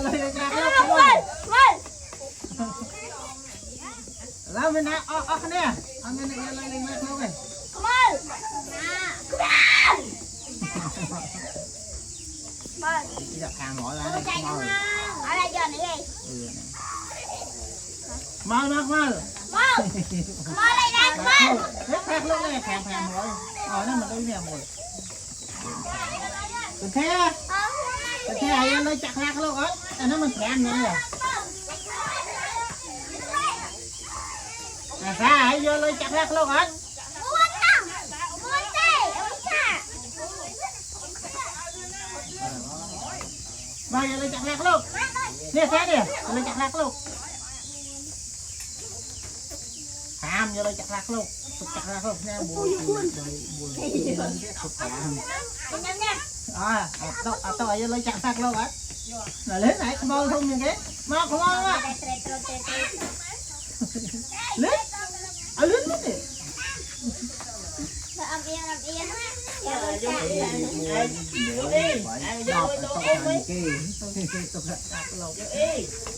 lời chặt lóc luôn làm bên nào cái này anh bên này lời lên chặt lóc này đi đặt hàng mọi là mau mau mau hết khác lúc này khèm rồi nó mà đây nè mồi thế ai lấy chặt lạc luôn á nó mình khèm nữa nè sao ai vô lấy chặt lạc luôn á bao giờ lấy chặt lạc luôn nè thế nè lấy chặt lạc luôn ham vô lấy chặt lạc luôn chặt lạc luôn nè buồn tao vô lấy chặt lạc luôn á là lấy này bao không như thế mà không ăn á lấy lấy đi Âm yên Hãy subscribe cho kênh Ghiền Mì Gõ để không bỏ lỡ những video hấp dẫn.